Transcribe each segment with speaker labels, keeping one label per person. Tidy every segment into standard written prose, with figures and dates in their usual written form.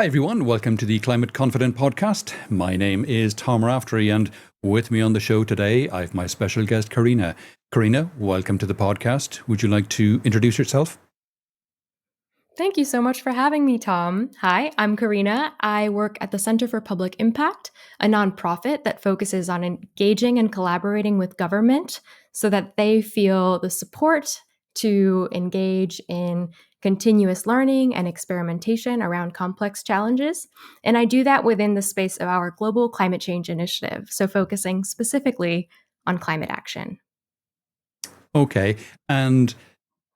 Speaker 1: Hi, everyone. Welcome to the Climate Confident podcast. My name is Tom Raftery, and with me on the show today, I have my special guest, Carina. Carina, welcome to the podcast. Would you like to introduce yourself?
Speaker 2: Thank you so much for having me, Tom. Hi, I'm Carina. I work at the Center for Public Impact, a nonprofit that focuses on engaging and collaborating with government so that they feel the support to engage in continuous learning and experimentation around complex challenges. And I do that within the space of our Global Climate Change Initiative, so focusing specifically on climate action.
Speaker 1: Okay. And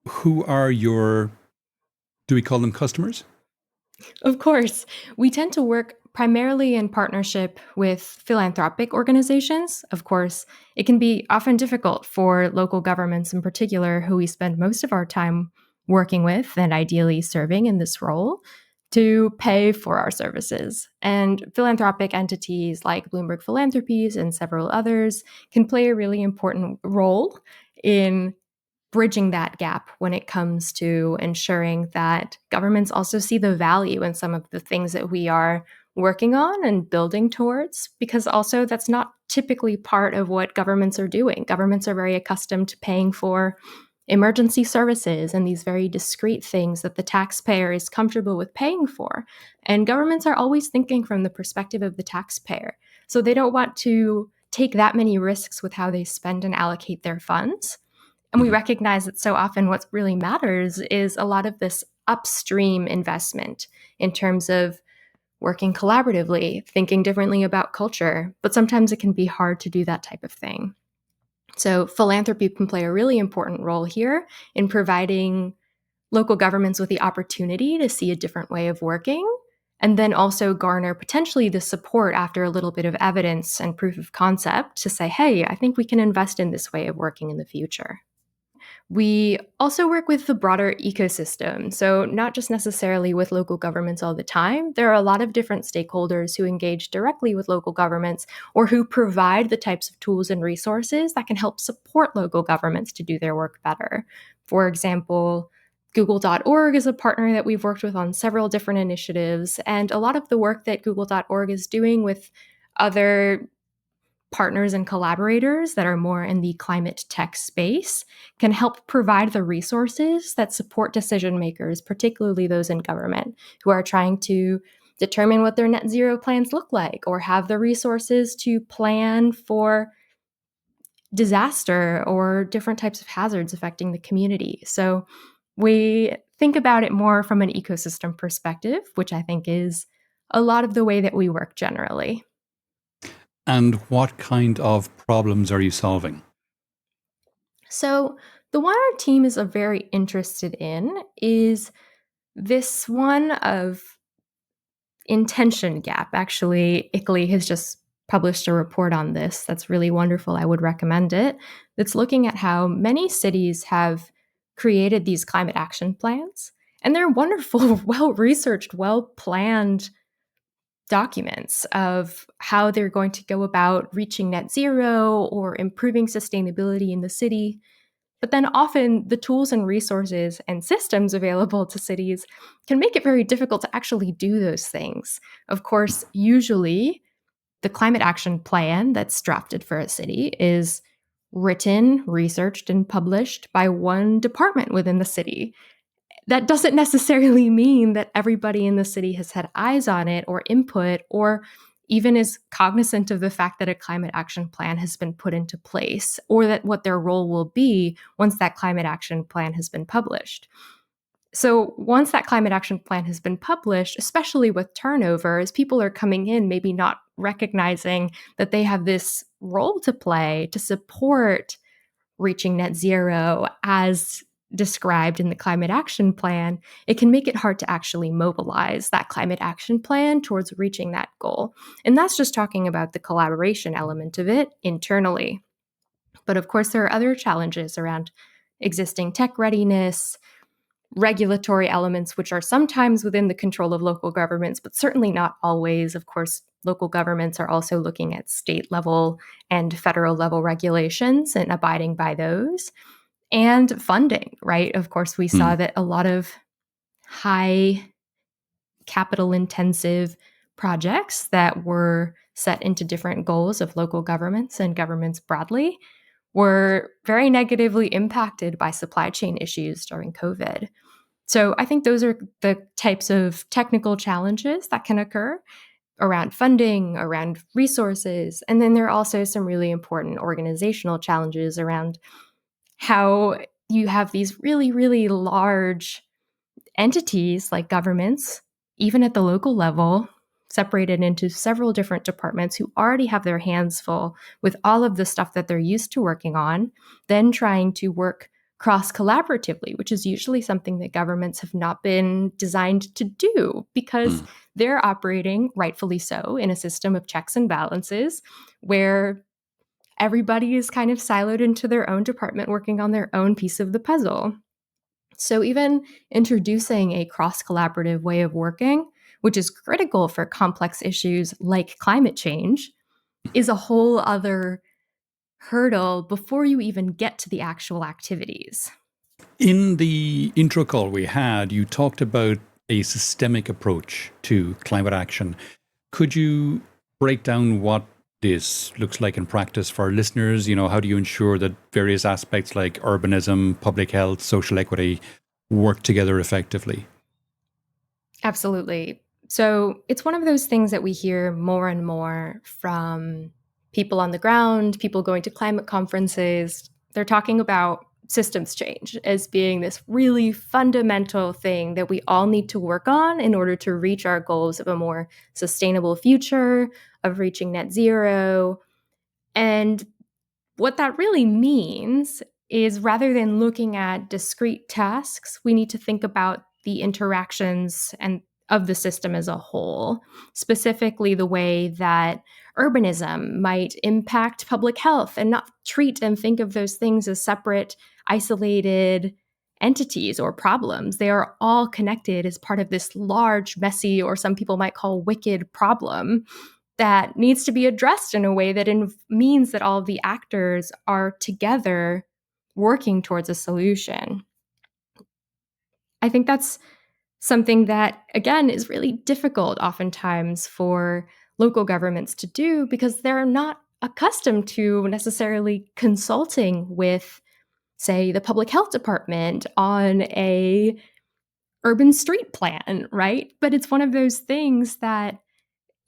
Speaker 1: who are do we call them customers?
Speaker 2: Of course, we tend to work primarily in partnership with philanthropic organizations. Of course, it can be often difficult for local governments in particular, who we spend most of our time working with and ideally serving in this role, to pay for our services. And philanthropic entities like Bloomberg Philanthropies and several others can play a really important role in bridging that gap when it comes to ensuring that governments also see the value in some of the things that we are working on and building towards, because also that's not typically part of what governments are doing. Governments are very accustomed to paying for emergency services and these very discrete things that the taxpayer is comfortable with paying for. And governments are always thinking from the perspective of the taxpayer. So they don't want to take that many risks with how they spend and allocate their funds. And we recognize that so often what really matters is a lot of this upstream investment in terms of working collaboratively, thinking differently about culture. But sometimes it can be hard to do that type of thing. So philanthropy can play a really important role here in providing local governments with the opportunity to see a different way of working, and then also garner potentially the support after a little bit of evidence and proof of concept to say, hey, I think we can invest in this way of working in the future. We also work with the broader ecosystem. So, not just necessarily with local governments all the time. There are a lot of different stakeholders who engage directly with local governments or who provide the types of tools and resources that can help support local governments to do their work better. For example, Google.org is a partner that we've worked with on several different initiatives. And a lot of the work that Google.org is doing with other partners and collaborators that are more in the climate tech space can help provide the resources that support decision makers, particularly those in government who are trying to determine what their net zero plans look like or have the resources to plan for disaster or different types of hazards affecting the community. So we think about it more from an ecosystem perspective, which I think is a lot of the way that we work generally.
Speaker 1: And what kind of problems are you solving?
Speaker 2: So, the one our team is very interested in is this one of intention gap. Actually, ICLEI has just published a report on this that's really wonderful. I would recommend it. That's looking at how many cities have created these climate action plans. And they're wonderful, well researched, well planned documents of how they're going to go about reaching net zero or improving sustainability in the city. But then often the tools and resources and systems available to cities can make it very difficult to actually do those things. Of course, usually the climate action plan that's drafted for a city is written, researched, and published by one department within the city. That doesn't necessarily mean that everybody in the city has had eyes on it or input or even is cognizant of the fact that a climate action plan has been put into place or that what their role will be once that climate action plan has been published. So once that climate action plan has been published, especially with turnover, as people are coming in, maybe not recognizing that they have this role to play to support reaching net zero as described in the climate action plan, it can make it hard to actually mobilize that climate action plan towards reaching that goal. And that's just talking about the collaboration element of it internally. But of course, there are other challenges around existing tech readiness, regulatory elements, which are sometimes within the control of local governments, but certainly not always. Of course, local governments are also looking at state level and federal level regulations and abiding by those. And funding, right? Of course, we saw that a lot of high capital intensive projects that were set into different goals of local governments and governments broadly were very negatively impacted by supply chain issues during COVID. So I think those are the types of technical challenges that can occur around funding, around resources. And then there are also some really important organizational challenges around how you have these really, really large entities like governments, even at the local level, separated into several different departments who already have their hands full with all of the stuff that they're used to working on, then trying to work cross collaboratively, which is usually something that governments have not been designed to do because they're operating, rightfully so, in a system of checks and balances where everybody is kind of siloed into their own department working on their own piece of the puzzle. So, even introducing a cross collaborative way of working, which is critical for complex issues like climate change, is a whole other hurdle before you even get to the actual activities.
Speaker 1: In the intro call we had, you talked about a systemic approach to climate action. Could you break down what this looks like in practice for our listeners? How do you ensure that various aspects like urbanism, public health, social equity work together effectively?
Speaker 2: Absolutely. So it's one of those things that we hear more and more from people on the ground, people going to climate conferences. They're talking about systems change as being this really fundamental thing that we all need to work on in order to reach our goals of a more sustainable future, of reaching net zero. And what that really means is rather than looking at discrete tasks, we need to think about the interactions and of the system as a whole, specifically the way that urbanism might impact public health and not treat and think of those things as separate, isolated entities or problems. They are all connected as part of this large, messy, or some people might call wicked problem that needs to be addressed in a way that means that all of the actors are together working towards a solution. I think that's something that, again, is really difficult oftentimes for local governments to do because they're not accustomed to necessarily consulting with, say, the public health department on a urban street plan, right? But it's one of those things that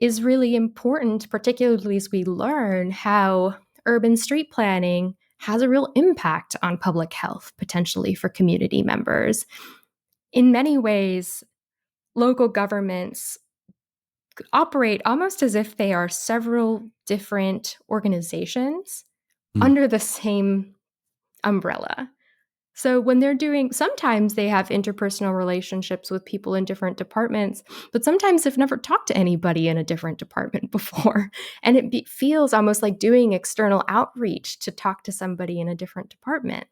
Speaker 2: is really important, particularly as we learn how urban street planning has a real impact on public health, potentially for community members. In many ways, local governments operate almost as if they are several different organizations under the same umbrella. So when they're doing, sometimes they have interpersonal relationships with people in different departments, but sometimes they've never talked to anybody in a different department before. And it feels almost like doing external outreach to talk to somebody in a different department.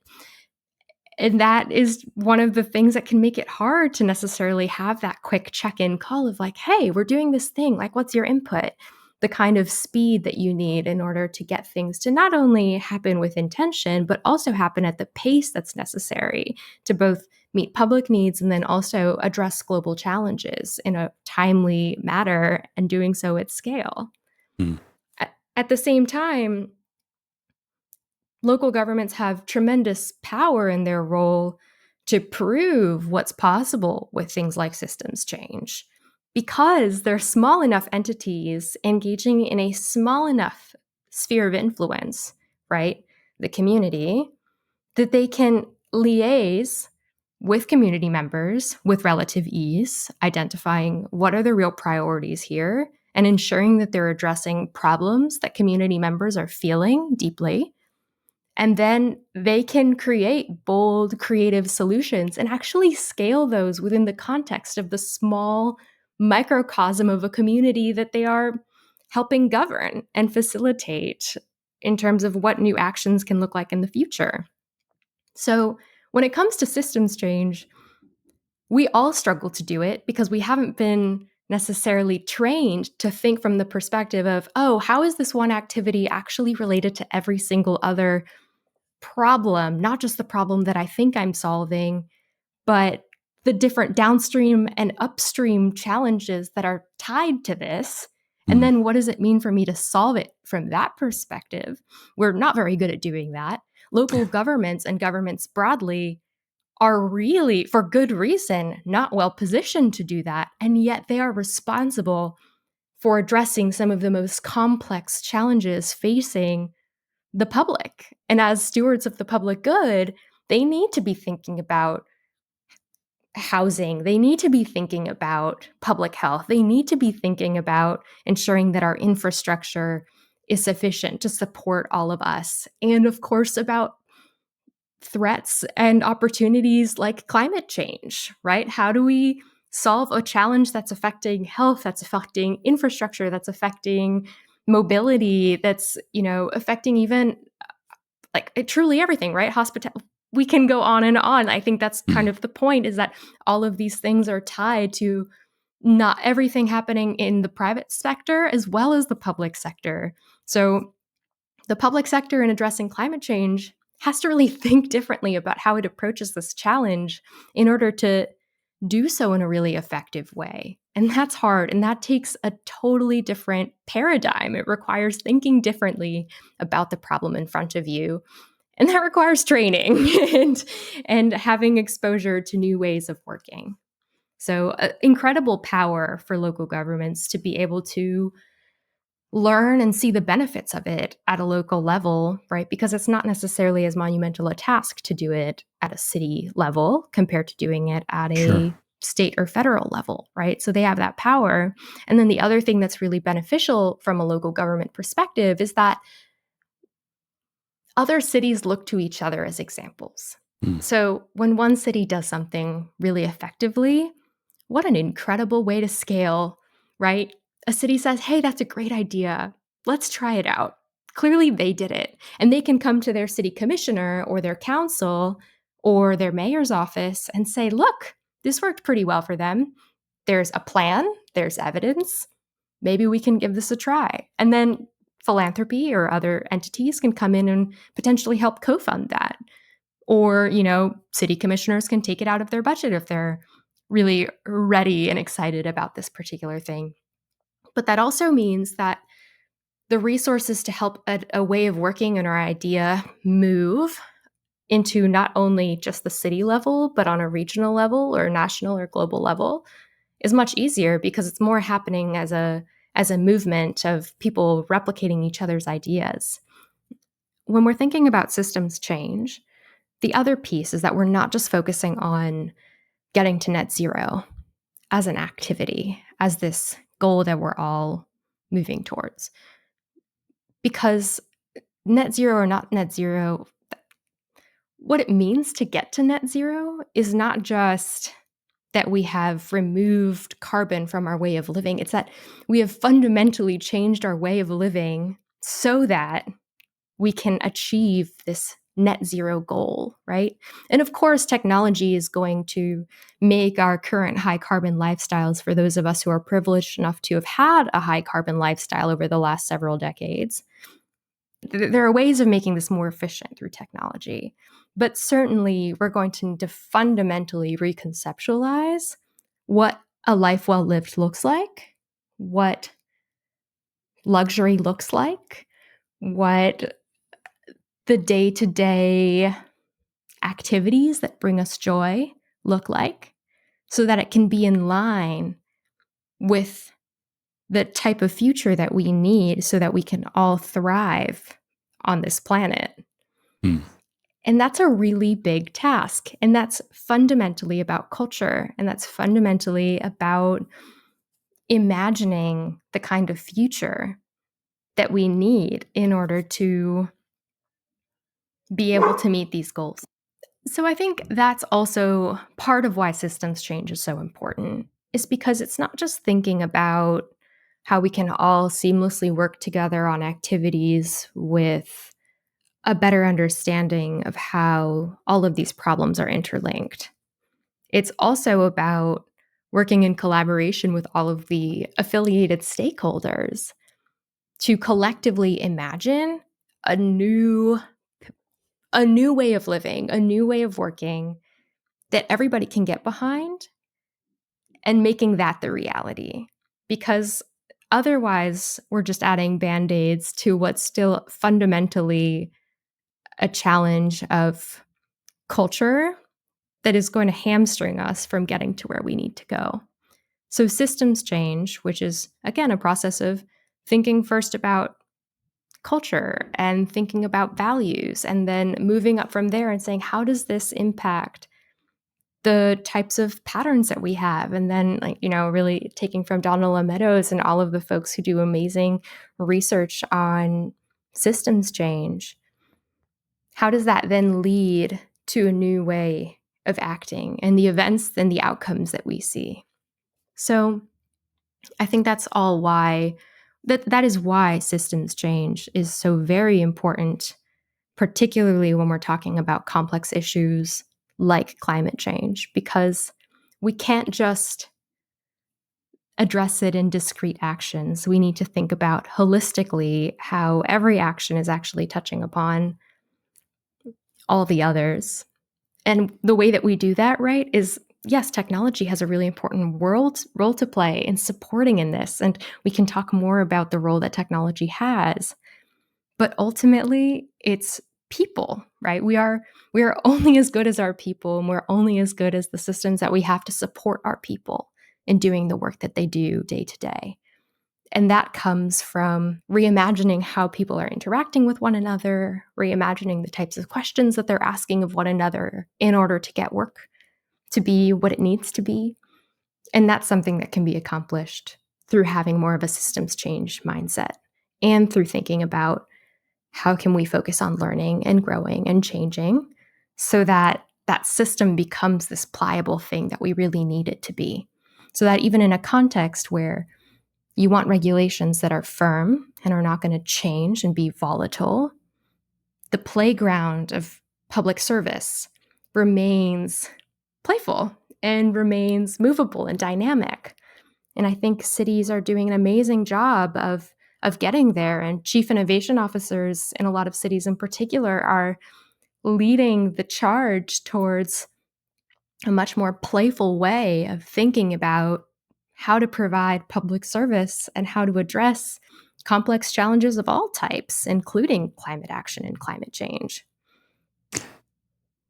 Speaker 2: And that is one of the things that can make it hard to necessarily have that quick check-in call of like, hey, we're doing this thing. Like, what's your input? The kind of speed that you need in order to get things to not only happen with intention, but also happen at the pace that's necessary to both meet public needs and then also address global challenges in a timely manner and doing so at scale.
Speaker 1: Mm.
Speaker 2: At the same time, local governments have tremendous power in their role to prove what's possible with things like systems change because they're small enough entities engaging in a small enough sphere of influence, right? The community, that they can liaise with community members with relative ease, identifying what are the real priorities here and ensuring that they're addressing problems that community members are feeling deeply. And then they can create bold, creative solutions and actually scale those within the context of the small microcosm of a community that they are helping govern and facilitate in terms of what new actions can look like in the future. So, when it comes to systems change, we all struggle to do it because we haven't been necessarily trained to think from the perspective of, oh, how is this one activity actually related to every single other problem, not just the problem that I think I'm solving, but the different downstream and upstream challenges that are tied to this. And then what does it mean for me to solve it from that perspective? We're not very good at doing that. Local governments and governments broadly are really, for good reason, not well positioned to do that. And yet they are responsible for addressing some of the most complex challenges facing the public. And as stewards of the public good, they need to be thinking about housing. They need to be thinking about public health. They need to be thinking about ensuring that our infrastructure is sufficient to support all of us. And of course, about threats and opportunities like climate change, right? How do we solve a challenge that's affecting health, that's affecting infrastructure, that's affecting mobility, that's, affecting even truly everything, right? We can go on and on. I think that's kind of the point, is that all of these things are tied to not everything happening in the private sector as well as the public sector. So the public sector in addressing climate change has to really think differently about how it approaches this challenge in order to do so in a really effective way. And that's hard. And that takes a totally different paradigm. It requires thinking differently about the problem in front of you. And that requires training and having exposure to new ways of working. So incredible power for local governments to be able to learn and see the benefits of it at a local level, right? Because it's not necessarily as monumental a task to do it at a city level compared to doing it at a state or federal level, right? So they have that power. And then the other thing that's really beneficial from a local government perspective is that other cities look to each other as examples. So when one city does something really effectively, what an incredible way to scale, right? A city says, hey, that's a great idea. Let's try it out. Clearly they did it. And they can come to their city commissioner or their council or their mayor's office and say, look, this worked pretty well for them. There's a plan, there's evidence. Maybe we can give this a try. And then philanthropy or other entities can come in and potentially help co-fund that. Or, city commissioners can take it out of their budget if they're really ready and excited about this particular thing. But that also means that the resources to help a way of working and our idea move into not only just the city level, but on a regional level or national or global level is much easier because it's more happening as a movement of people replicating each other's ideas. When we're thinking about systems change, the other piece is that we're not just focusing on getting to net zero as an activity, as this goal that we're all moving towards. Because net zero or not net zero, what it means to get to net zero is not just that we have removed carbon from our way of living. It's that we have fundamentally changed our way of living so that we can achieve this net zero goal, right? And of course, technology is going to make our current high carbon lifestyles, for those of us who are privileged enough to have had a high carbon lifestyle over the last several decades, there are ways of making this more efficient through technology. But certainly, we're going to need to fundamentally reconceptualize what a life well lived looks like, what luxury looks like, what the day-to-day activities that bring us joy look like, so that it can be in line with the type of future that we need so that we can all thrive on this planet. And that's a really big task. And that's fundamentally about culture. And that's fundamentally about imagining the kind of future that we need in order to be able to meet these goals. So I think that's also part of why systems change is so important, is because it's not just thinking about how we can all seamlessly work together on activities with a better understanding of how all of these problems are interlinked. It's also about working in collaboration with all of the affiliated stakeholders to collectively imagine a new way of living, a new way of working that everybody can get behind, and making that the reality. Because otherwise, we're just adding band-aids to what's still fundamentally a challenge of culture that is going to hamstring us from getting to where we need to go. So systems change, which is, again, a process of thinking first about culture and thinking about values, and then moving up from there and saying, how does this impact the types of patterns that we have? And then, really taking from Donald Meadows and all of the folks who do amazing research on systems change, how does that then lead to a new way of acting and the events and the outcomes that we see? So I think that's all why that is why systems change is so very important, particularly when we're talking about complex issues like climate change, because we can't just address it in discrete actions. We need to think about holistically how every action is actually touching upon all the others. And the way that we do that, right, is yes, technology has a really important role to play in supporting in this. And we can talk more about the role that technology has. But ultimately, it's people, right? We are only as good as our people, and we're only as good as the systems that we have to support our people in doing the work that they do day to day. And that comes from reimagining how people are interacting with one another, reimagining the types of questions that they're asking of one another in order to get work to be what it needs to be. And that's something that can be accomplished through having more of a systems change mindset and through thinking about how can we focus on learning and growing and changing so that that system becomes this pliable thing that we really need it to be. So that even in a context where you want regulations that are firm and are not going to change and be volatile, the playground of public service remains playful and remains movable and dynamic. And I think cities are doing an amazing job of getting there. And chief innovation officers in a lot of cities in particular are leading the charge towards a much more playful way of thinking about how to provide public service and how to address complex challenges of all types, including climate action and climate change.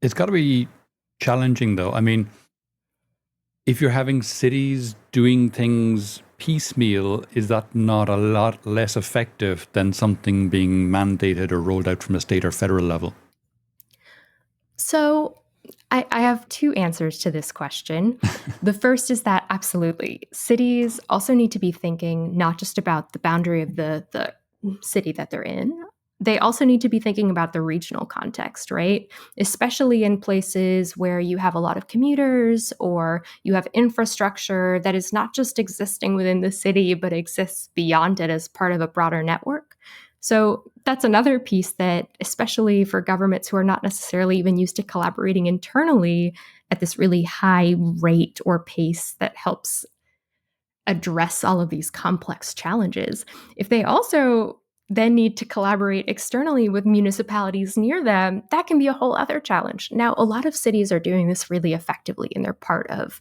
Speaker 1: It's got to be challenging, though. I mean, if you're having cities doing things piecemeal, is that not a lot less effective than something being mandated or rolled out from a state or federal level?
Speaker 2: So I have two answers to this question. The first is that absolutely, cities also need to be thinking not just about the boundary of the city that they're in. They also need to be thinking about the regional context, right? Especially in places where you have a lot of commuters or you have infrastructure that is not just existing within the city, but exists beyond it as part of a broader network. So that's another piece that, especially for governments who are not necessarily even used to collaborating internally at this really high rate or pace that helps address all of these complex challenges, if they also then need to collaborate externally with municipalities near them, that can be a whole other challenge. Now, a lot of cities are doing this really effectively, and they're part of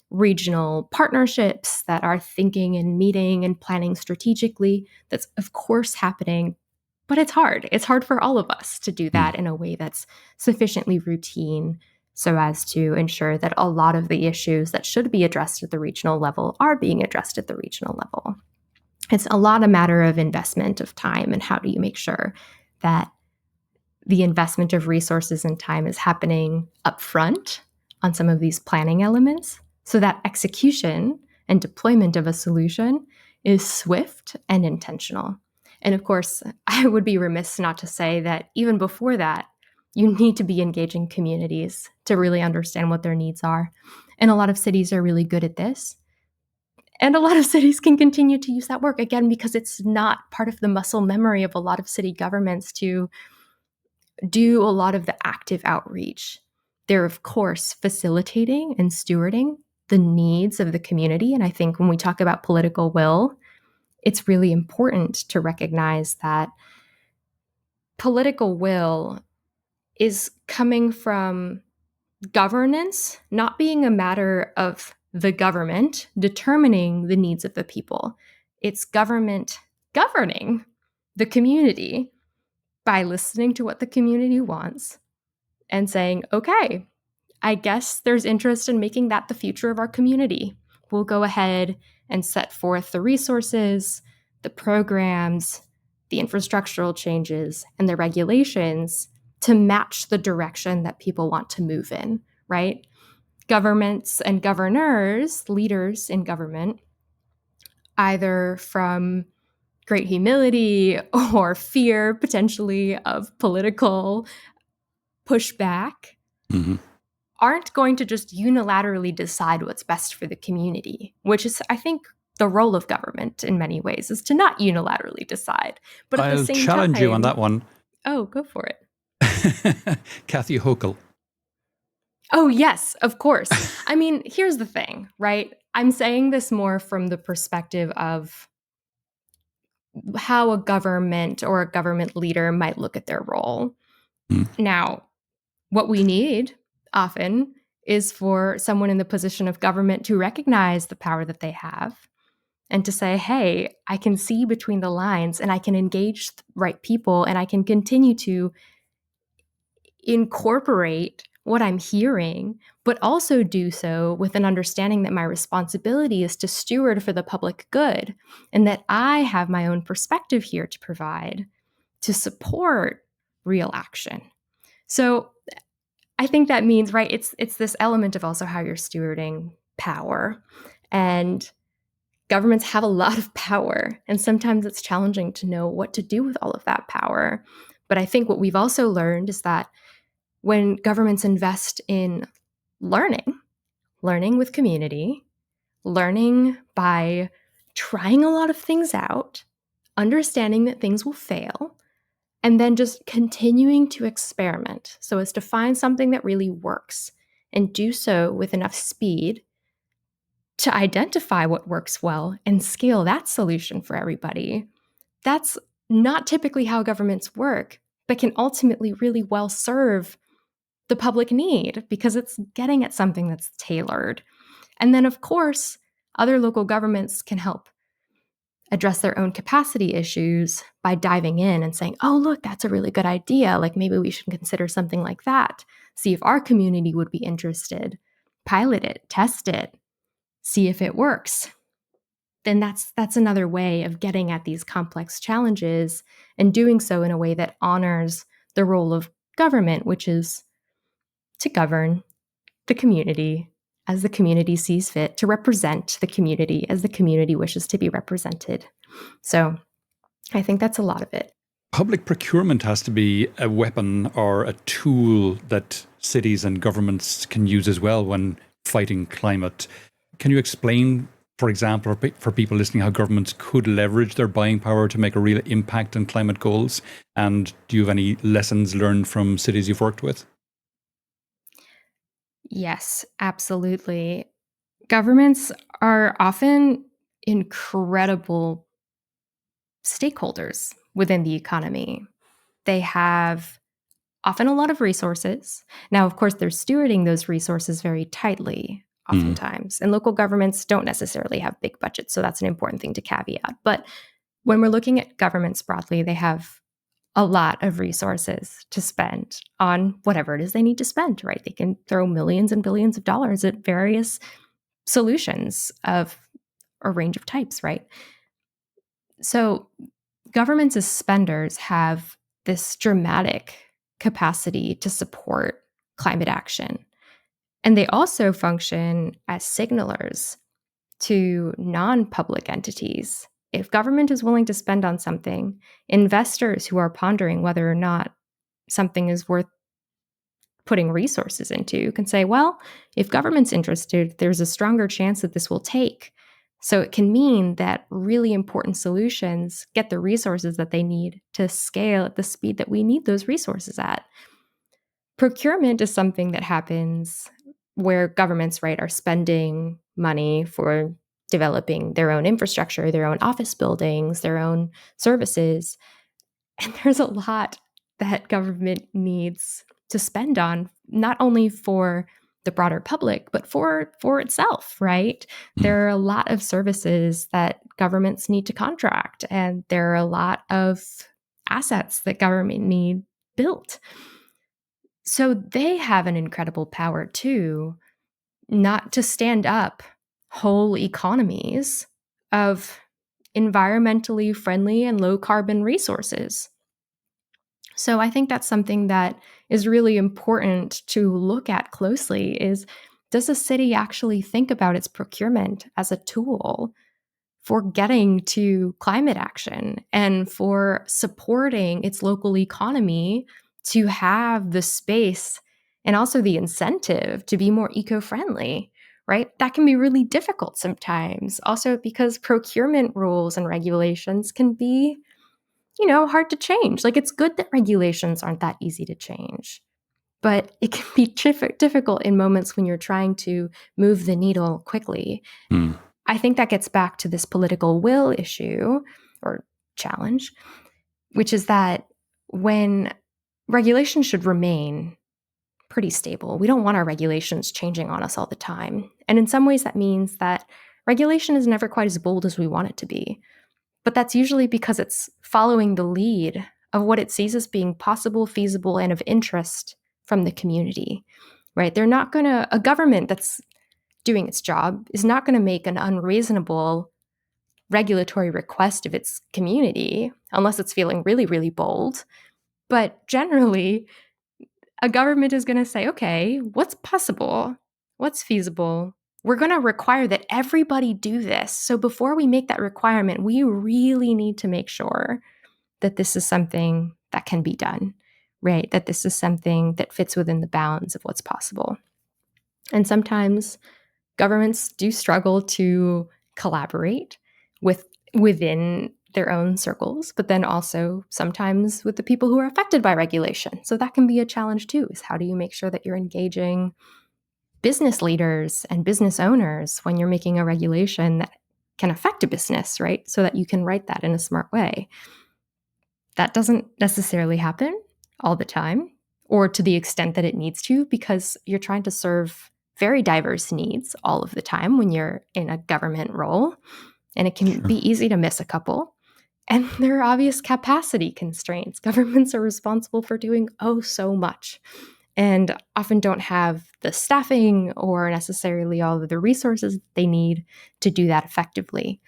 Speaker 2: regional partnerships that are thinking and meeting and planning strategically. That's, of course, happening, but it's hard. It's hard for all of us to do that in a way that's sufficiently routine so as to ensure that a lot of the issues that should be addressed at the regional level are being addressed at the regional level. It's a lot a matter of investment of time, and how do you make sure that the investment of resources and time is happening upfront on some of these planning elements so that execution and deployment of a solution is swift and intentional. And of course, I would be remiss not to say that even before that, you need to be engaging communities to really understand what their needs are. And a lot of cities are really good at this. And a lot of cities can continue to use that work, again, because it's not part of the muscle memory of a lot of city governments to do a lot of the active outreach. They're, of course, facilitating and stewarding the needs of the community. And I think when we talk about political will, it's really important to recognize that political will is coming from governance not being a matter of the government determining the needs of the people. It's government governing the community by listening to what the community wants and saying, okay, I guess there's interest in making that the future of our community. We'll go ahead and set forth the resources, the programs, the infrastructural changes, and the regulations to match the direction that people want to move in, right? Governments and governors, leaders in government, either from great humility or fear potentially of political pushback,
Speaker 1: Mm-hmm.
Speaker 2: aren't going to just unilaterally decide what's best for the community, which is, I think, the role of government in many ways is to not unilaterally decide. But at the
Speaker 1: I'll
Speaker 2: same
Speaker 1: challenge you on
Speaker 2: time,
Speaker 1: that one.
Speaker 2: oh, go for it.
Speaker 1: Kathy Hochul.
Speaker 2: Oh, yes, of course. I mean, here's the thing, right? I'm saying this more from the perspective of how a government or a government leader might look at their role.
Speaker 1: Mm.
Speaker 2: Now, what we need often is for someone in the position of government to recognize the power that they have and to say, hey, I can see between the lines and I can engage the right people and I can continue to incorporate what I'm hearing, but also do so with an understanding that my responsibility is to steward for the public good and that I have my own perspective here to provide to support real action. So I think that means, right, it's this element of also how you're stewarding power. And governments have a lot of power, and sometimes it's challenging to know what to do with all of that power. But I think what we've also learned is that when governments invest in learning, learning with community, learning by trying a lot of things out, understanding that things will fail, and then just continuing to experiment so as to find something that really works and do so with enough speed to identify what works well and scale that solution for everybody. That's not typically how governments work, but can ultimately really well serve the public need because it's getting at something that's tailored. And then, of course, other local governments can help address their own capacity issues by diving in and saying, oh, look, that's a really good idea. Like maybe we should consider something like that. See if our community would be interested. Pilot it, test it, see if it works. Then that's another way of getting at these complex challenges and doing so in a way that honors the role of government, which is to govern the community as the community sees fit, to represent the community as the community wishes to be represented. So I think that's a lot of it.
Speaker 1: Public procurement has to be a weapon or a tool that cities and governments can use as well when fighting climate. Can you explain, for example, for people listening, how governments could leverage their buying power to make a real impact on climate goals? And do you have any lessons learned from cities you've worked with?
Speaker 2: Yes, absolutely. Governments are often incredible stakeholders within the economy. They have often a lot of resources. Now, of course, they're stewarding those resources very tightly, oftentimes. And local governments don't necessarily have big budgets. So that's an important thing to caveat. But when we're looking at governments broadly, they have a lot of resources to spend on whatever it is they need to spend, right? They can throw millions and billions of dollars at various solutions of a range of types, right? So governments as spenders have this dramatic capacity to support climate action. And they also function as signalers to non-public entities. If government is willing to spend on something, investors who are pondering whether or not something is worth putting resources into can say, well, if government's interested, there's a stronger chance that this will take. So it can mean that really important solutions get the resources that they need to scale at the speed that we need those resources at. Procurement is something that happens where governments, right, are spending money for developing their own infrastructure, their own office buildings, their own services. And there's a lot that government needs to spend on, not only for the broader public, but for itself, right?
Speaker 1: Mm.
Speaker 2: There are a lot of services that governments need to contract, and there are a lot of assets that government need built. So they have an incredible power too, not to stand up whole economies of environmentally friendly and low carbon resources. So I think that's something that is really important to look at closely is, does a city actually think about its procurement as a tool for getting to climate action and for supporting its local economy to have the space and also the incentive to be more eco-friendly, right? That can be really difficult sometimes. Also because procurement rules and regulations can be, hard to change. Like, it's good that regulations aren't that easy to change, but it can be difficult in moments when you're trying to move the needle quickly.
Speaker 1: Mm.
Speaker 2: I think that gets back to this political will issue or challenge, which is that when regulations should remain pretty stable, we don't want our regulations changing on us all the time. And in some ways, that means that regulation is never quite as bold as we want it to be. But that's usually because it's following the lead of what it sees as being possible, feasible, and of interest from the community, right? They're not going to, a government that's doing its job is not going to make an unreasonable regulatory request of its community unless it's feeling really, really bold. But generally, a government is going to say, okay, what's possible? What's feasible? We're going to require that everybody do this. So before we make that requirement, we really need to make sure that this is something that can be done, right? That this is something that fits within the bounds of what's possible. And sometimes governments do struggle to collaborate within their own circles, but then also sometimes with the people who are affected by regulation. So that can be a challenge too, is how do you make sure that you're engaging business leaders and business owners when you're making a regulation that can affect a business, right? So that you can write that in a smart way. That doesn't necessarily happen all the time or to the extent that it needs to, because you're trying to serve very diverse needs all of the time when you're in a government role. And it can be easy to miss a couple. And there are obvious capacity constraints. Governments are responsible for doing so much and often don't have the staffing or necessarily all of the resources they need to do that effectively.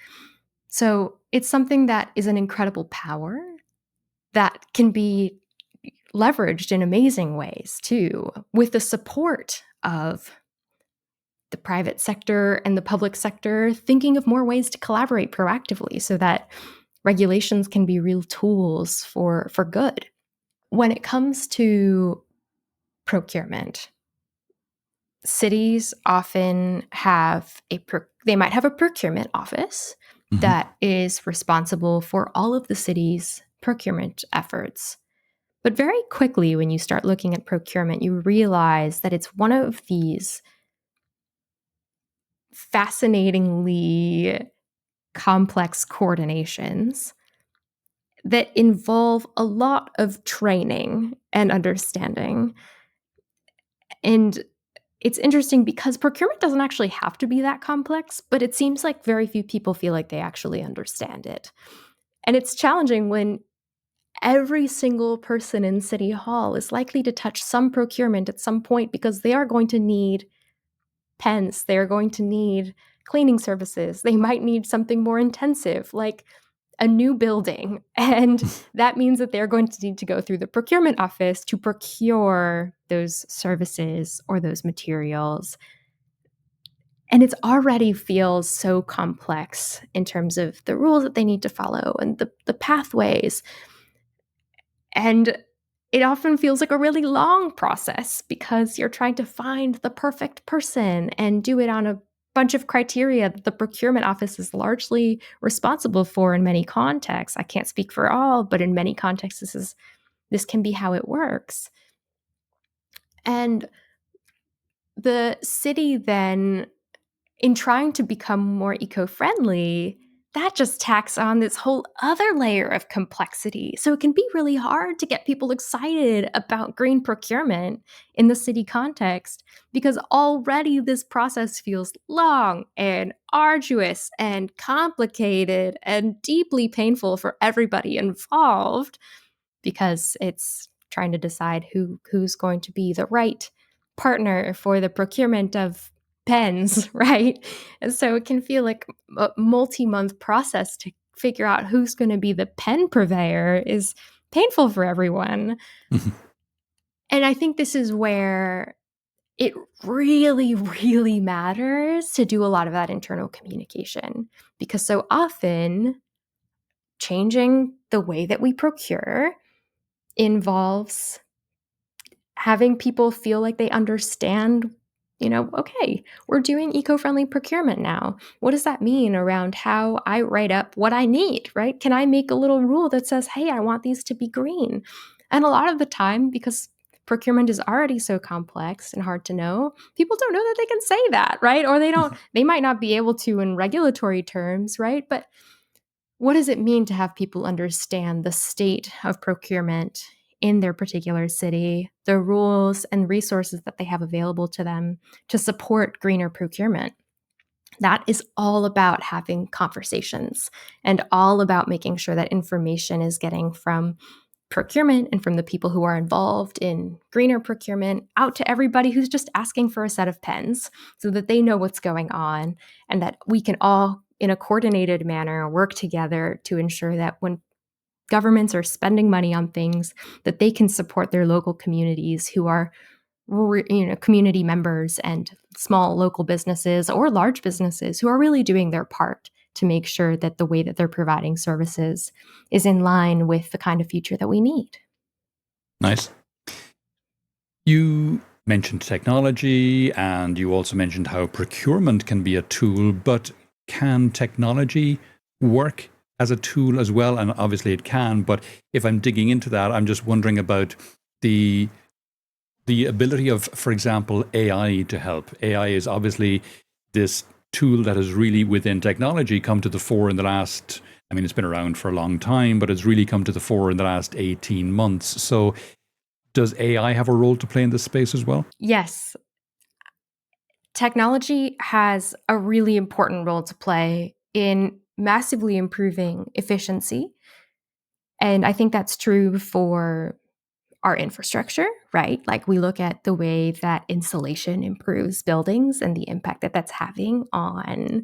Speaker 2: So it's something that is an incredible power that can be leveraged in amazing ways too, with the support of the private sector and the public sector thinking of more ways to collaborate proactively so that regulations can be real tools for good. When it comes to procurement, cities often have they might have a procurement office that is responsible for all of the city's procurement efforts. But very quickly, when you start looking at procurement, you realize that it's one of these fascinatingly complex coordinations that involve a lot of training and understanding. And it's interesting because procurement doesn't actually have to be that complex, but it seems like very few people feel like they actually understand it. And it's challenging when every single person in City Hall is likely to touch some procurement at some point because they are going to need pens, they're going to need cleaning services, they might need something more intensive like a new building. And that means that they're going to need to go through the procurement office to procure those services or those materials. And it already feels so complex in terms of the rules that they need to follow and the pathways. And it often feels like a really long process because you're trying to find the perfect person and do it on a bunch of criteria that the procurement office is largely responsible for in many contexts. I can't speak for all, but in many contexts, this can be how it works. And the city then, in trying to become more eco-friendly, that just tacks on this whole other layer of complexity. So it can be really hard to get people excited about green procurement in the city context because already this process feels long and arduous and complicated and deeply painful for everybody involved because it's trying to decide who's going to be the right partner for the procurement of pens, right? And so it can feel like a multi-month process to figure out who's going to be the pen purveyor is painful for everyone. And I think this is where it really, really matters to do a lot of that internal communication because so often changing the way that we procure involves having people feel like they understand, okay, we're doing eco-friendly procurement now. What does that mean around how I write up what I need, right? Can I make a little rule that says, hey, I want these to be green? And a lot of the time, because procurement is already so complex and hard to know, people don't know that they can say that, right? Or they might not be able to in regulatory terms, right? But what does it mean to have people understand the state of procurement in their particular city, the rules and resources that they have available to them to support greener procurement? That is all about having conversations and all about making sure that information is getting from procurement and from the people who are involved in greener procurement out to everybody who's just asking for a set of pens so that they know what's going on and that we can all, in a coordinated manner, work together to ensure that when governments are spending money on things, that they can support their local communities who are community members and small local businesses or large businesses who are really doing their part to make sure that the way that they're providing services is in line with the kind of future that we need.
Speaker 1: Nice. You mentioned technology and you also mentioned how procurement can be a tool, but can technology work as a tool as well? And obviously it can, but if I'm digging into that, I'm just wondering about the ability of, for example, AI to help. AI is obviously this tool that has really within technology come to the fore in the last, I mean, it's been around for a long time, but it's really come to the fore in the last 18 months. So does AI have a role to play in this space as well?
Speaker 2: Yes. Technology has a really important role to play in massively improving efficiency. And I think that's true for our infrastructure, right? Like we look at the way that insulation improves buildings and the impact that that's having on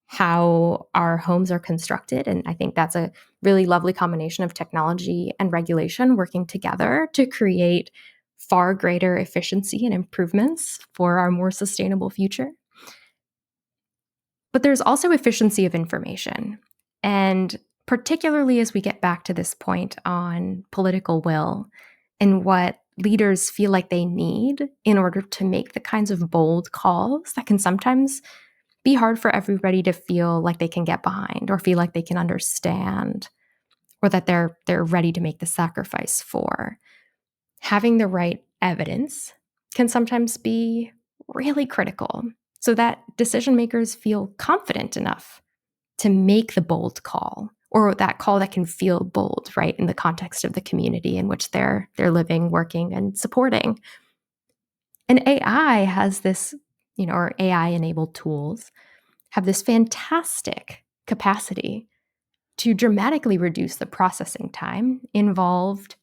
Speaker 2: how our homes are constructed. And I think that's a really lovely combination of technology and regulation working together to create far greater efficiency and improvements for our more sustainable future. But there's also efficiency of information. And particularly as we get back to this point on political will and what leaders feel like they need in order to make the kinds of bold calls that can sometimes be hard for everybody to feel like they can get behind or feel like they can understand or that they're ready to make the sacrifice for. Having the right evidence can sometimes be really critical so that decision makers feel confident enough to make the bold call or that call that can feel bold, right, in the context of the community in which they're living, working, and supporting. And AI has this, or AI-enabled tools have this fantastic capacity to dramatically reduce the processing time involved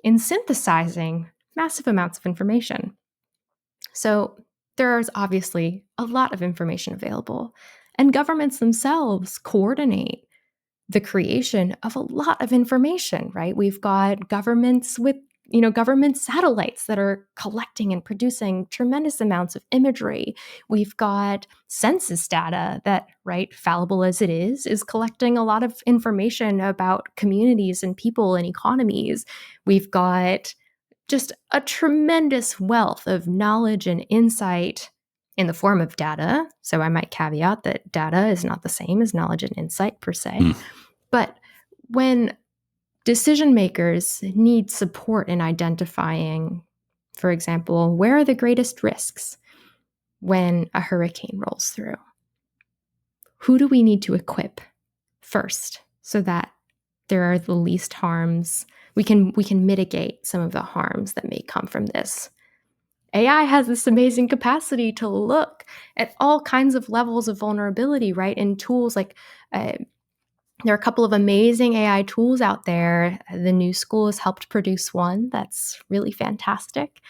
Speaker 2: in synthesizing massive amounts of information. So there's obviously a lot of information available, and governments themselves coordinate the creation of a lot of information, right? We've got governments with government satellites that are collecting and producing tremendous amounts of imagery. We've got census data that, right, fallible as it is collecting a lot of information about communities and people and economies. We've got just a tremendous wealth of knowledge and insight in the form of data. So I might caveat that data is not the same as knowledge and insight per se. But when decision makers need support in identifying, for example, where are the greatest risks when a hurricane rolls through? Who do we need to equip first so that there are the least harms. We can mitigate some of the harms that may come from this. AI has this amazing capacity to look at all kinds of levels of vulnerability, right? And tools like there are a couple of amazing AI tools out there. The New School has helped produce one that's really fantastic,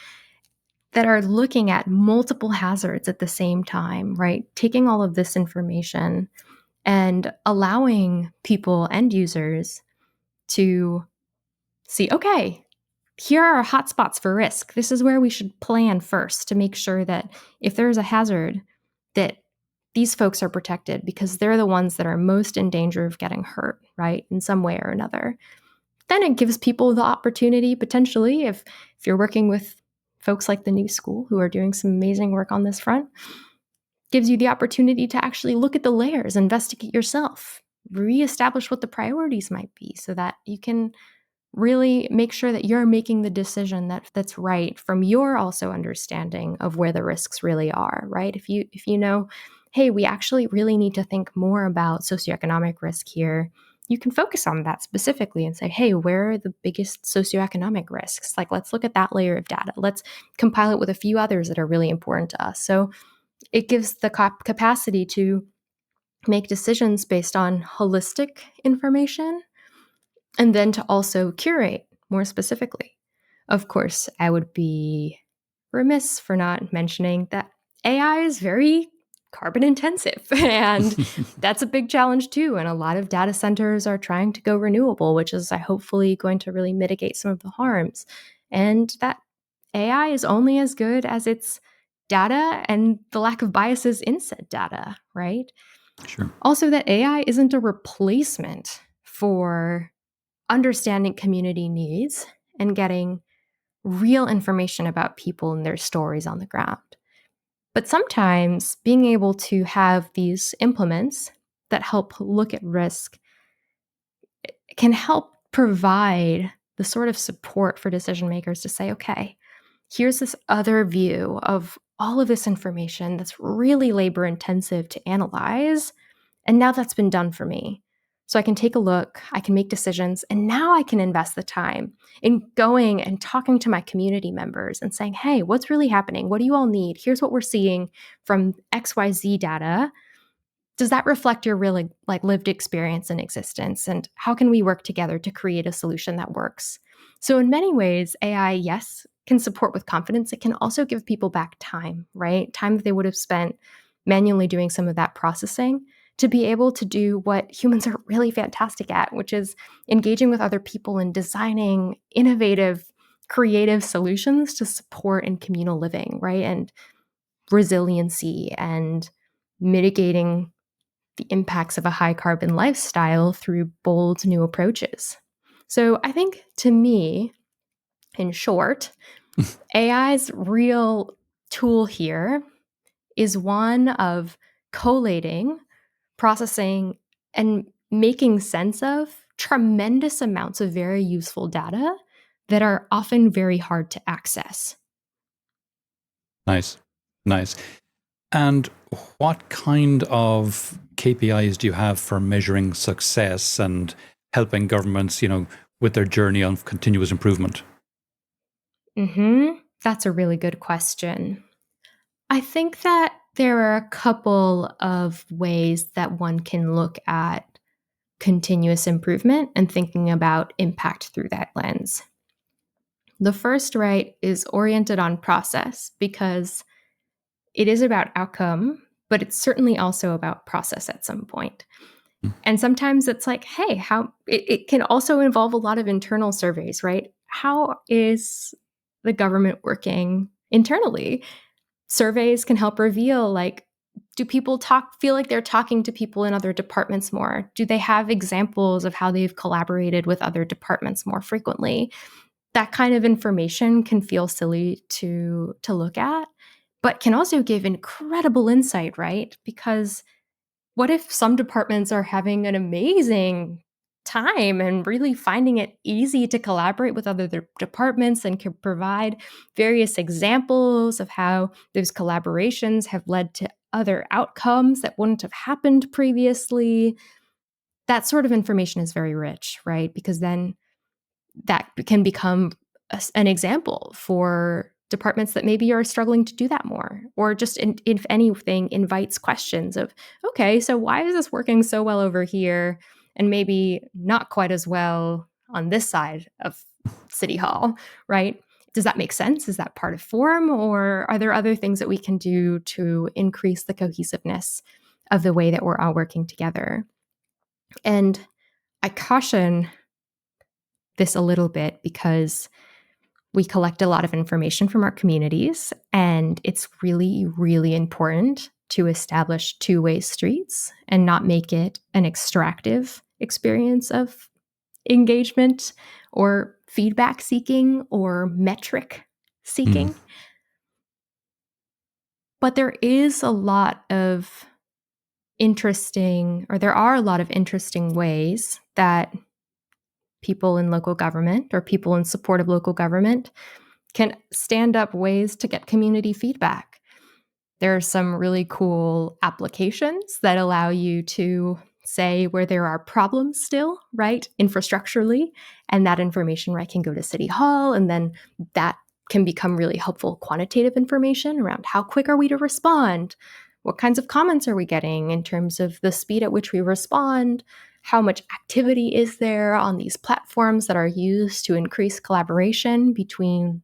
Speaker 2: that are looking at multiple hazards at the same time, right? Taking all of this information and allowing people, end users, to see, okay, here are hotspots for risk. This is where we should plan first to make sure that if there's a hazard, that these folks are protected because they're the ones that are most in danger of getting hurt, right, in some way or another. Then it gives people the opportunity, potentially, if you're working with folks like the New School who are doing some amazing work on this front, gives you the opportunity to actually look at the layers, investigate yourself, reestablish what the priorities might be so that you can really make sure that you're making the decision that's right from your also understanding of where the risks really are, right? If you know, hey, we actually really need to think more about socioeconomic risk here, you can focus on that specifically and say, hey, where are the biggest socioeconomic risks? Like, let's look at that layer of data. Let's compile it with a few others that are really important to us. So it gives the capacity to make decisions based on holistic information and then to also curate more specifically. Of course, I would be remiss for not mentioning that AI is very carbon intensive, and that's a big challenge too. And a lot of data centers are trying to go renewable, which is hopefully going to really mitigate some of the harms. And that AI is only as good as its data and the lack of biases in said data, right?
Speaker 1: Sure.
Speaker 2: Also, that AI isn't a replacement for understanding community needs and getting real information about people and their stories on the ground. But sometimes being able to have these implements that help look at risk can help provide the sort of support for decision makers to say, okay, here's this other view of all of this information that's really labor intensive to analyze. And now that's been done for me. So I can take a look, I can make decisions, and now I can invest the time in going and talking to my community members and saying, hey, what's really happening? What do you all need? Here's what we're seeing from XYZ data. Does that reflect your really lived experience and existence? And how can we work together to create a solution that works? So in many ways, AI, yes, can support with confidence. It can also give people back time, right? Time that they would have spent manually doing some of that processing to be able to do what humans are really fantastic at, which is engaging with other people and designing innovative, creative solutions to support in communal living, right? And resiliency and mitigating the impacts of a high carbon lifestyle through bold new approaches. So I think, to me, in short, AI's real tool here is one of collating, processing, and making sense of tremendous amounts of very useful data that are often very hard to access.
Speaker 1: Nice. Nice. And what kind of KPIs do you have for measuring success and helping governments, with their journey on continuous improvement?
Speaker 2: That's a really good question. I think that there are a couple of ways that one can look at continuous improvement and thinking about impact through that lens. The first, right, is oriented on process because it is about outcome, but it's certainly also about process at some point. And sometimes it's like, hey, how it can also involve a lot of internal surveys, right? How is the government working internally? Surveys can help reveal, do people feel like they're talking to people in other departments more? Do they have examples of how they've collaborated with other departments more frequently? That kind of information can feel silly to look at, but can also give incredible insight, right? Because what if some departments are having an amazing time and really finding it easy to collaborate with other departments and can provide various examples of how those collaborations have led to other outcomes that wouldn't have happened previously? that sort of information is very rich, right? Because then that can become an example for departments that maybe are struggling to do that more, or just, if anything, invites questions of, okay, so why is this working so well over here and maybe not quite as well on this side of City Hall, right? Does that make sense? Is that part of form, or are there other things that we can do to increase the cohesiveness of the way that we're all working together? And I caution this a little bit because we collect a lot of information from our communities, and it's really, really important to establish two-way streets and not make it an extractive experience of engagement or feedback seeking or metric seeking. But there are a lot of interesting ways that people in local government or people in support of local government can stand up ways to get community feedback. There are some really cool applications that allow you to say where there are problems still, right, infrastructurally, and that information, right, can go to City Hall, and then that can become really helpful quantitative information around how quick are we to respond, what kinds of comments are we getting in terms of the speed at which we respond, how much activity is there on these platforms that are used to increase collaboration between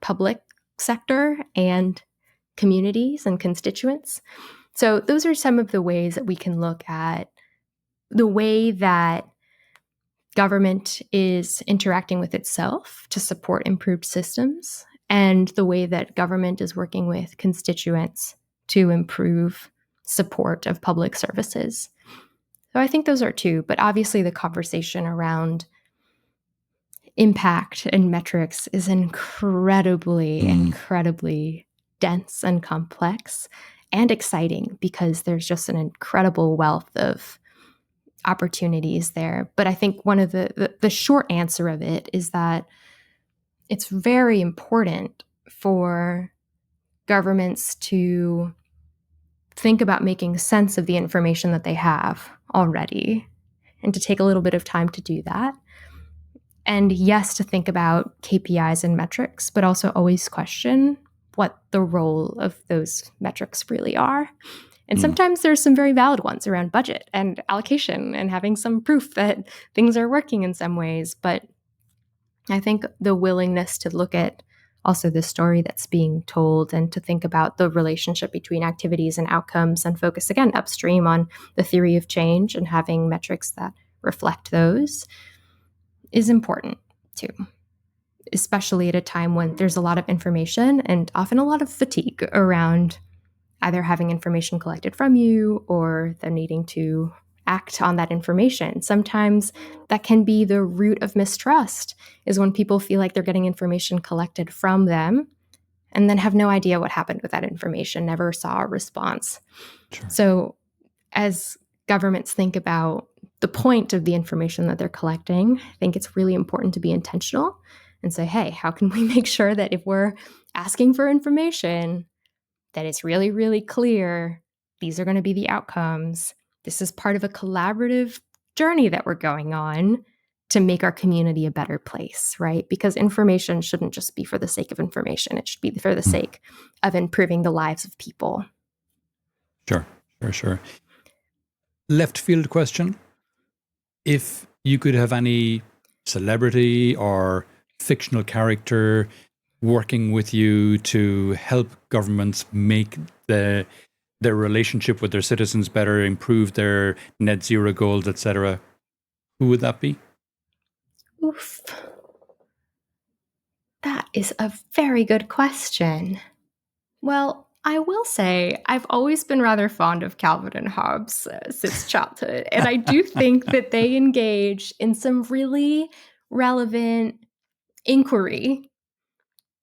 Speaker 2: public sector and communities and constituents. So those are some of the ways that we can look at the way that government is interacting with itself to support improved systems, and the way that government is working with constituents to improve support of public services. So I think those are two, but obviously the conversation around impact and metrics is incredibly dense and complex and exciting, because there's just an incredible wealth of opportunities there. But I think one of the short answer of it is that it's very important for governments to think about making sense of the information that they have already, and to take a little bit of time to do that. And yes, to think about KPIs and metrics, but also always question what the role of those metrics really are. And sometimes there's some very valid ones around budget and allocation and having some proof that things are working in some ways. But I think the willingness to look at also the story that's being told, and to think about the relationship between activities and outcomes, and focus again upstream on the theory of change and having metrics that reflect those, is important too, especially at a time when there's a lot of information and often a lot of fatigue around either having information collected from you or them needing to act on that information. Sometimes that can be the root of mistrust, is when people feel like they're getting information collected from them and then have no idea what happened with that information, never saw a response.
Speaker 1: Sure.
Speaker 2: So as governments think about the point of the information that they're collecting, I think it's really important to be intentional and say, hey, how can we make sure that if we're asking for information, that it's really, really clear these are going to be the outcomes. This is part of a collaborative journey that we're going on to make our community a better place, right? Because information shouldn't just be for the sake of information. It should be for the sake of improving the lives of people.
Speaker 1: Sure. Left field question. If you could have any celebrity or fictional character working with you to help governments make their relationship with their citizens better, improve their net zero goals, etc., who would that be?
Speaker 2: Oof. That is a very good question. Well, I will say I've always been rather fond of Calvin and Hobbes since childhood, and I do think that they engage in some really relevant inquiry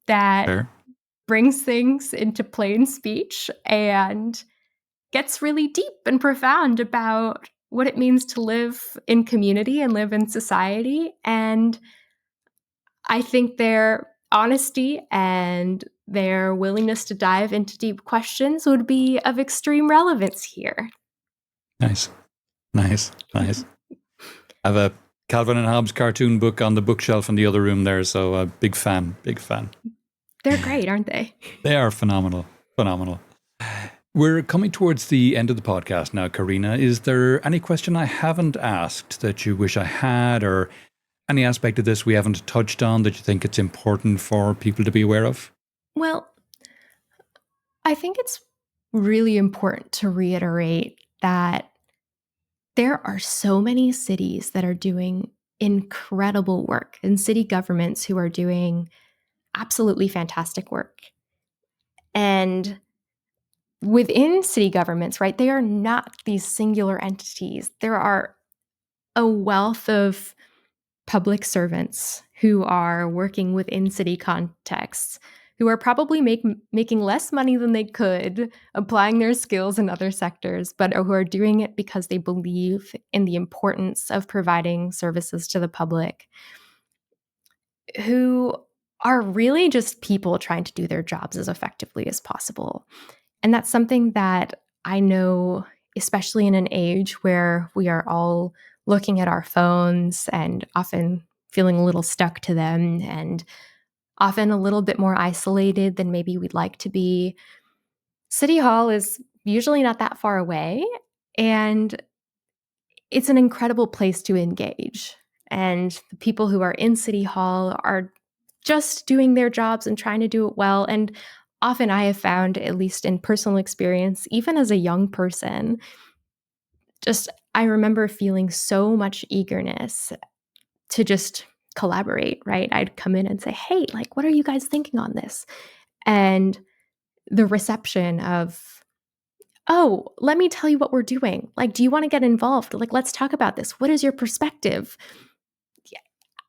Speaker 2: that
Speaker 1: Fair.
Speaker 2: brings things into plain speech and gets really deep and profound about what it means to live in community and live in society. And I think their honesty and their willingness to dive into deep questions would be of extreme relevance here.
Speaker 1: Nice. Nice, nice. I have a Calvin and Hobbes cartoon book on the bookshelf in the other room there, so a big fan, big fan.
Speaker 2: They're great, aren't they?
Speaker 1: They are phenomenal, phenomenal. We're coming towards the end of the podcast now, Carina. Is there any question I haven't asked that you wish I had, or any aspect of this we haven't touched on that you think it's important for people to be aware of?
Speaker 2: Well, I think it's really important to reiterate that there are so many cities that are doing incredible work and city governments who are doing absolutely fantastic work. And within city governments, right, they are not these singular entities. There are a wealth of public servants who are working within city contexts, who are probably making less money than they could, applying their skills in other sectors, but who are doing it because they believe in the importance of providing services to the public, who are really just people trying to do their jobs as effectively as possible. And that's something that I know, especially in an age where we are all looking at our phones and often feeling a little stuck to them and often a little bit more isolated than maybe we'd like to be. City Hall is usually not that far away, and it's an incredible place to engage. And the people who are in City Hall are just doing their jobs and trying to do it well. And often I have found, at least in personal experience, even as a young person, just I remember feeling so much eagerness to just collaborate, right? I'd come in and say, hey, like, what are you guys thinking on this? And the reception of, oh, let me tell you what we're doing. Like, do you want to get involved? Like, let's talk about this. What is your perspective?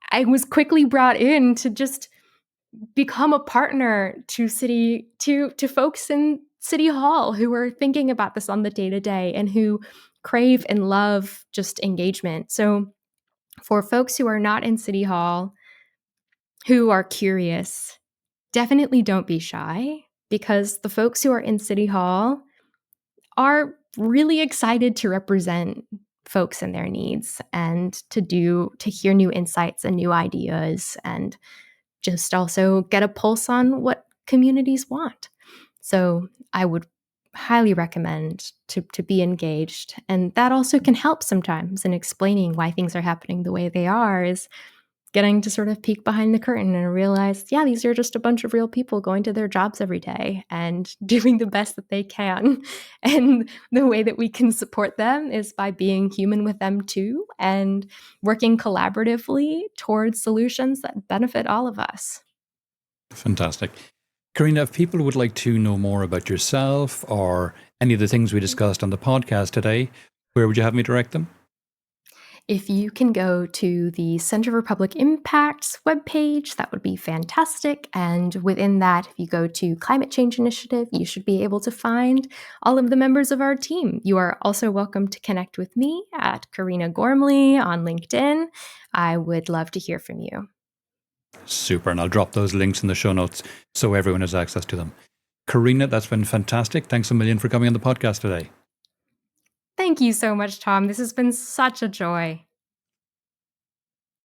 Speaker 2: I was quickly brought in to just become a partner to folks in City Hall who are thinking about this on the day-to-day and who crave and love just engagement. So for folks who are not in City Hall, who are curious, definitely don't be shy, because the folks who are in City Hall are really excited to represent folks and their needs and to hear new insights and new ideas and just also get a pulse on what communities want. So I would highly recommend to be engaged. And that also can help sometimes in explaining why things are happening the way they are, is getting to sort of peek behind the curtain and realize, yeah, these are just a bunch of real people going to their jobs every day and doing the best that they can. And the way that we can support them is by being human with them too and working collaboratively towards solutions that benefit all of us.
Speaker 1: Fantastic. Carina, if people would like to know more about yourself or any of the things we discussed on the podcast today, where would you have me direct them?
Speaker 2: If you can go to the Center for Public Impact's webpage, that would be fantastic. And within that, if you go to Climate Change Initiative, you should be able to find all of the members of our team. You are also welcome to connect with me at Carina Gormley on LinkedIn. I would love to hear from you.
Speaker 1: Super, and I'll drop those links in the show notes so everyone has access to them. Carina, that's been fantastic. Thanks a million for coming on the podcast today.
Speaker 2: Thank you so much, Tom. This has been such a joy.